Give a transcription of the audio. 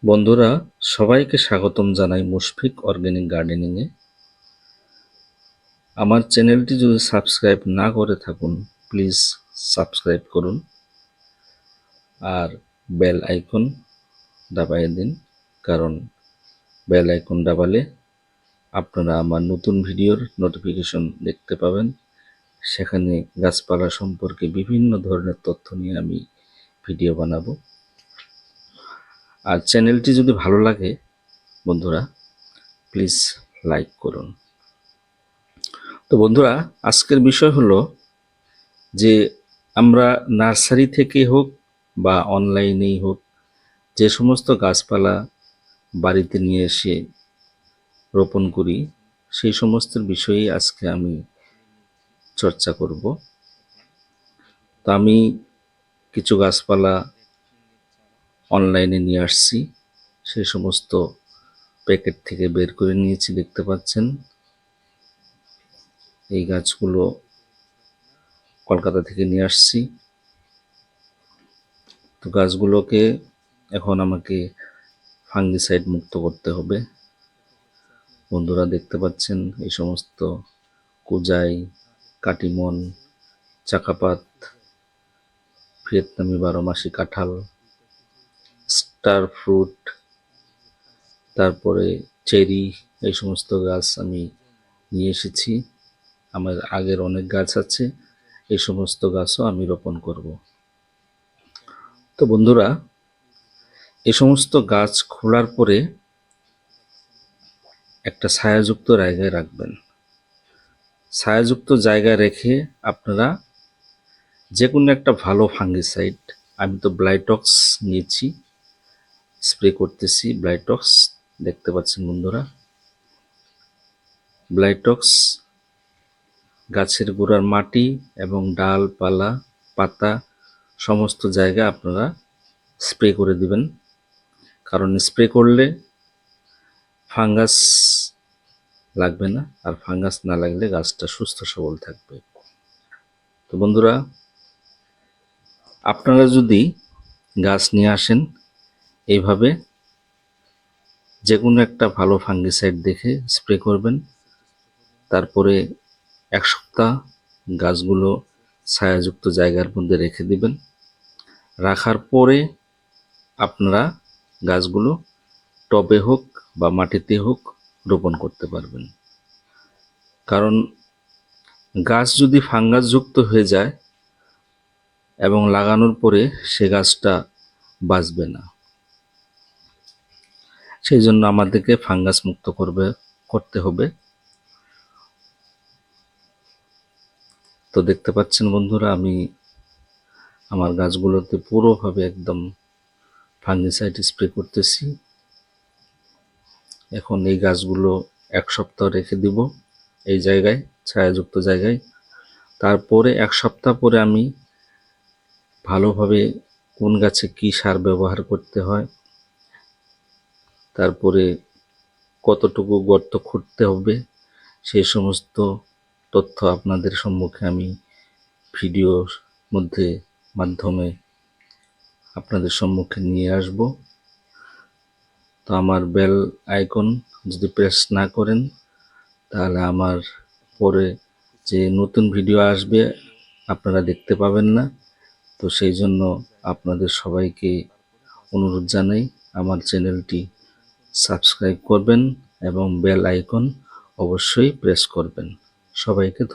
বন্ধুরা, সবাইকে স্বাগতম জানাই মুশফিক অর্গানিক গার্ডেনিংয়ে। আমার চ্যানেলটি যদি সাবস্ক্রাইব না করে থাকুন, প্লিজ সাবস্ক্রাইব করুন আর বেল আইকন দাবাইয়ে দিন, কারণ বেল আইকন দাবালে আপনারা আমার নতুন ভিডিওর নোটিফিকেশন দেখতে পাবেন। সেখানে গাছপালা সম্পর্কে বিভিন্ন ধরনের তথ্য নিয়ে আমি ভিডিও বানাবো। আর চ্যানেলটি যদি ভালো লাগে বন্ধুরা, প্লিজ লাইক করুন। তো বন্ধুরা, আজকের বিষয় হলো যে আমরা নার্সারি থেকে হোক বা অনলাইনেই হোক, যে সমস্ত গাছপালা বাড়িতে নিয়ে এসে রোপণ করি, সেই সমস্ত বিষয়েই আজকে আমি চর্চা করব। তো আমি কিছু গাছপালা অনলাইনে নিয়ে আসছি, সেই সমস্ত প্যাকেট থেকে বের করে নিয়েছি। দেখতে পাচ্ছেন এই গাছগুলো কলকাতা থেকে নিয়ে আসছি। তো গাছগুলোকে এখন আমাকে ফাঙ্গিসাইড মুক্ত করতে হবে। বন্ধুরা দেখতে পাচ্ছেন এই সমস্ত কুজাই, কাটিমন, চাকাপাত, ভিয়েতনামি 12 মাসি কাঁঠাল, স্টার ফ্রুট, তারপরে চেরি, এই সমস্ত গাছ আমি নিয়ে এসেছি। আমার আগের অনেক গাছ আছে, এই সমস্ত গাছও আমি রোপণ করব। তো বন্ধুরা, এই সমস্ত গাছ খোলার পরে একটা ছায়াযুক্ত জায়গায় রাখবেন। ছায়াযুক্ত জায়গায় রেখে আপনারা যে কোনো একটা ভালো ফাঙ্গিসাইড, আমি তো ব্লাইটক্স নিয়েছি, স্প্রে করতেছি ব্লাইটক্স। দেখতে পাচ্ছেন বন্ধুরা, ব্লাইটক্স গাছের গোড়ার মাটি এবং ডালপালা, পাতা সমস্ত জায়গায় আপনারা স্প্রে করে দিবেন। কারণ স্প্রে করলে ফাঙ্গাস লাগবে না, আর ফাঙ্গাস না লাগলে গাছটা সুস্থ সবল থাকবে। তো বন্ধুরা, আপনারা যদি গাছ নিয়ে আসেন, এইভাবে যে কোনো একটা ভালো ফাঙ্গিসাইড দেখে স্প্রে করবেন। তারপরে 1 সপ্তাহ গাছগুলো ছায়াযুক্ত জায়গার মধ্যে রেখে দিবেন। রাখার পরে আপনারা গাছগুলো টবে হোক বা মাটিতে হোক রোপণ করতে পারবেন। কারণ গাছ যদি ফাঙ্গাসযুক্ত হয়ে যায় এবং লাগানোর পরে সে গাছটা বাঁচবে না। সেই জন্য আমাদেরকে ফাঙ্গাস মুক্ত করতে হবে। তো দেখতে পাচ্ছেন বন্ধুরা, আমি আমার গাছগুলোতে পুরোভাবে একদম ফাঙ্গিসাইড স্প্রে করতেছি। এখন এই গাছগুলো 1 সপ্তাহ রেখে দিব এই জায়গায়, ছায়াযুক্ত জায়গায়। তারপরে 1 সপ্তাহ পরে আমি ভালোভাবে কোন গাছে কি সার ব্যবহার করতে হয়, তারপরে কতটুকু গর্ত খুঁড়তে হবে, সেই সমস্ত তথ্য আপনাদের সম্মুখে আমি ভিডিওর মাধ্যমে আপনাদের সম্মুখে নিয়ে আসব। তো আমার বেল আইকন যদি প্রেস না করেন, তাহলে আমার পরে যে নতুন ভিডিও আসবে আপনারা দেখতে পাবেন না। তো সেই জন্য আপনাদের সবাইকে অনুরোধ জানাই, আমার চ্যানেলটি সাবস্ক্রাইব করবেন এবং বেল আইকন অবশ্যই প্রেস করবেন। সবাইকে ধন্যবাদ।